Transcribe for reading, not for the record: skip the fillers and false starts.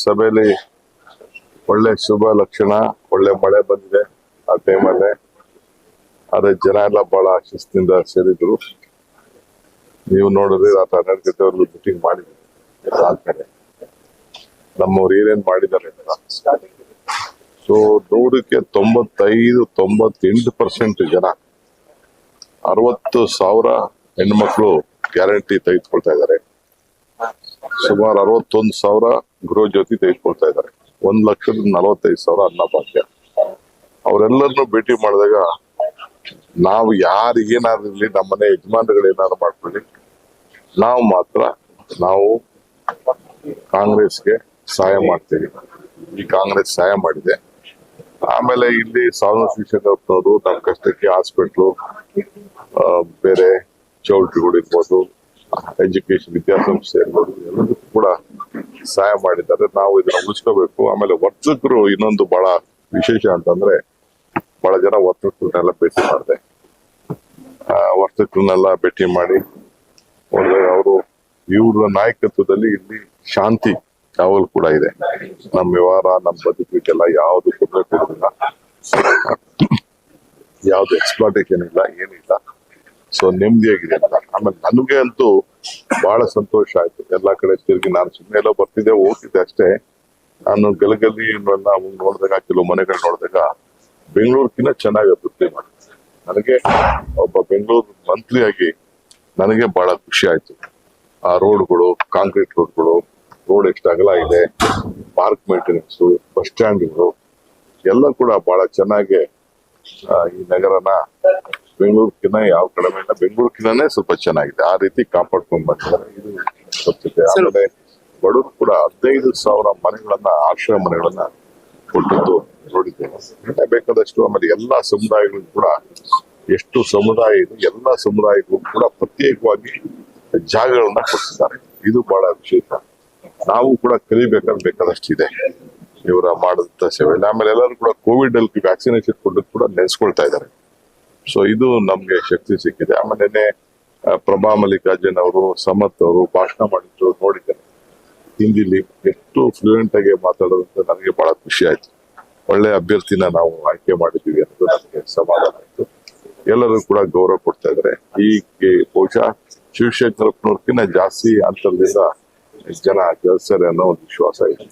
ಸಭೆಯಲ್ಲಿ ಒಳ್ಳೆ ಶುಭ ಲಕ್ಷಣ, ಒಳ್ಳೆ ಮಳೆ ಬಂದಿದೆ ಆ ಟೈಮಲ್ಲೇ. ಆದ್ರೆ ಜನ ಎಲ್ಲ ಬಹಳ ಶಿಸ್ತಿಂದ ಸೇರಿದ್ರು. ನೀವು ನೋಡಿದ್ರೆ ರಾತ್ರಿ 12 ಗಂಟೆವರೆಗೂ ಮೀಟಿಂಗ್ ಮಾಡಿದ್ವಿ ಆದ್ಮೇಲೆ ನಮ್ಮವ್ರು ಏನೇನ್ ಮಾಡಿದ್ದಾರೆ. ಸೊ 100ಕ್ಕೆ 95-98% ಜನ 60,000 ಹೆಣ್ಮಕ್ಳು ಗ್ಯಾರಂಟಿ ತೆಗೆದುಕೊಳ್ತಾ ಇದ್ದಾರೆ. ಸುಮಾರು 61,000 ಗೃಹ ಜ್ಯೋತಿ ತೆಗೆದುಕೊಳ್ತಾ ಇದ್ದಾರೆ. 1,45,000 ಅನ್ನಭಾಗ್ಯ. ಅವರೆಲ್ಲರನ್ನು ಭೇಟಿ ಮಾಡಿದಾಗ ನಾವು ಯಾರಿಗೇನಾದ್ರೂ ನಮ್ಮನೆ ಯಜಮಾನರುಗಳು ಏನಾದ್ರು ಮಾಡ್ಕೊಳ್ಳಿ, ನಾವು ಕಾಂಗ್ರೆಸ್ಗೆ ಸಹಾಯ ಮಾಡ್ತೀವಿ. ಈ ಕಾಂಗ್ರೆಸ್ ಸಹಾಯ ಮಾಡಿದೆ. ಆಮೇಲೆ ಇಲ್ಲಿ ಸಾವನ್ನವರು ನಮ್ಮ ಕಷ್ಟಕ್ಕೆ ಹಾಸ್ಪಿಟ್ಲು, ಬೇರೆ ಚೌಲ್ಟ್ರಿಗಳು ಇರ್ಬೋದು, ಎಜುಕೇಶನ್ ವಿದ್ಯಾಸಂಸ್ಥೆ ಇರ್ಬೋದು, ಎಲ್ಲದಕ್ಕೂ ಕೂಡ ಸಹಾಯ ಮಾಡಿದ್ದಾರೆ. ನಾವು ಇದನ್ನ ಉಳಿಸ್ಕೋಬೇಕು. ಆಮೇಲೆ ವರ್ತಕರು ಇನ್ನೊಂದು ಬಹಳ ವಿಶೇಷ ಅಂತಂದ್ರೆ, ಬಹಳ ಜನ ವರ್ತಕರನ್ನೆಲ್ಲ ಭೇಟಿ ಮಾಡಿದೆ. ವರ್ತಕರನ್ನೆಲ್ಲ ಭೇಟಿ ಮಾಡಿ ಅವರು ಇವರ ನಾಯಕತ್ವದಲ್ಲಿ ಇಲ್ಲಿ ಶಾಂತಿ ಯಾವಾಗಲೂ ಕೂಡ ಇದೆ. ನಮ್ಮ ವ್ಯವಹಾರ, ನಮ್ಮ ಬದುಕಿಗೆಲ್ಲ ಯಾವ್ದು ತೊಂದರೆ ಕೊಡೋದಿಲ್ಲ, ಯಾವ್ದು ಎಕ್ಸ್ಪ್ಲಾಟೇಷನ್ ಇಲ್ಲ, ಏನಿಲ್ಲ. ಸೊ ನೆಮ್ಮದಿಯಾಗಿದೆ ಅಂತ. ಆಮೇಲೆ ನನಗೆ ಅಂತೂ ಬಹಳ ಸಂತೋಷ ಆಯ್ತು. ಎಲ್ಲಾ ಕಡೆ ತಿರುಗಿ ನಾನು ಸುಮ್ಮನೆ ಎಲ್ಲೋ ಬರ್ತಿದ್ದೆ, ಹೋಗ್ತಿದ್ದೆ ಅಷ್ಟೇ. ನಾನು ಗಲಗಲಿ ನೋಡಿದಾಗ, ಕೆಲವು ಮನೆಗಳು ನೋಡಿದಾಗ ಬೆಂಗಳೂರಿಗಿಂತ ಚೆನ್ನಾಗಿ ಅಭಿವೃದ್ಧಿ ಮಾಡಿದೆ. ನನಗೆ ಒಬ್ಬ ಬೆಂಗಳೂರು ಮಂತ್ರಿಯಾಗಿ ನನಗೆ ಬಹಳ ಖುಷಿ ಆಯ್ತು. ಆ ರೋಡ್ಗಳು, ಕಾಂಕ್ರೀಟ್ ರೋಡ್ಗಳು, ರೋಡ್ ಎಷ್ಟು ಅಗಲ ಇದೆ, ಪಾರ್ಕ್ ಮೇಂಟೆನೆನ್ಸ್, ಬಸ್ ಸ್ಟ್ಯಾಂಡ್ಗಳು ಎಲ್ಲ ಕೂಡ ಬಹಳ ಚೆನ್ನಾಗಿ ಈ ನಗರನ ಬೆಂಗಳೂರಿಗಿಂತ ಯಾವ ಕಡಿಮೆ ಇಲ್ಲ, ಬೆಂಗಳೂರಿಗಿಂತನೇ ಸ್ವಲ್ಪ ಚೆನ್ನಾಗಿದೆ. ಆ ರೀತಿ ಕಾಪಾಡ್ಕೊಂಡ್ ಬಂದಿದ್ದಾರೆ. ಇದು ಸ್ವಚ್ಛತೆ. ಆಮೇಲೆ ಬಡವರು ಕೂಡ 15,000 ಮನೆಗಳನ್ನ, ಆಶ್ರಯ ಮನೆಗಳನ್ನ ಕೊಟ್ಟಿದ್ದು ನೋಡಿದ್ದೇನೆ. ಬೇಕಾದಷ್ಟು. ಆಮೇಲೆ ಎಲ್ಲಾ ಸಮುದಾಯಗಳು ಕೂಡ, ಎಷ್ಟು ಸಮುದಾಯ ಇದೆ, ಎಲ್ಲಾ ಸಮುದಾಯಗಳು ಕೂಡ ಪ್ರತ್ಯೇಕವಾಗಿ ಜಾಗಗಳನ್ನ ಕೊಟ್ಟಿದ್ದಾರೆ. ಇದು ಬಹಳ ವಿಶೇಷ. ನಾವು ಕೂಡ ಬೇಕಾದಷ್ಟು ಇದೆ ಇವರ ಮಾಡಿದಂತ ಸೇವೆ. ಆಮೇಲೆ ಎಲ್ಲರೂ ಕೂಡ ಕೋವಿಡ್ ಅಲ್ಲಿ ವ್ಯಾಕ್ಸಿನೇಷನ್ ಕೊಡೋದು ಕೂಡ ನೆನೆಸ್ಕೊಳ್ತಾ ಇದ್ದಾರೆ. ಸೊ ಇದು ನಮ್ಗೆ ಶಕ್ತಿ ಸಿಕ್ಕಿದೆ. ಆಮೇಲೆ ಪ್ರಭಾ ಮಲ್ಲಿಕಾರ್ಜುನ್ ಅವರು, ಸಮರ್ಥ್ ಅವರು ಭಾಷಣ ಮಾಡಿದ್ರು ನೋಡಿದ್ದೇನೆ. ಹಿಂದಿಲಿ ಎಷ್ಟು ಫ್ಲೂಯೆಂಟ್ ಆಗಿ ಮಾತಾಡೋದಂತ ನನಗೆ ಬಹಳ ಖುಷಿ ಆಯ್ತು. ಒಳ್ಳೆ ಅಭ್ಯರ್ಥಿನ ನಾವು ಆಯ್ಕೆ ಮಾಡಿದೀವಿ ಅನ್ನೋದು ನನಗೆ ಸಮಾಧಾನ ಆಯ್ತು. ಎಲ್ಲರೂ ಕೂಡ ಗೌರವ ಕೊಡ್ತಾ ಇದ್ದಾರೆ. ಈ ಬಹುಶಃ ಶಿವಶಂಕರಪ್ಪನವ್ರಕ್ಕಿಂತ ಜಾಸ್ತಿ ಅಂತರದಿಂದ ಜನ ಗೆಲ್ಸ್ತಾರೆ ಅನ್ನೋ ಒಂದು ವಿಶ್ವಾಸ ಇದೆ.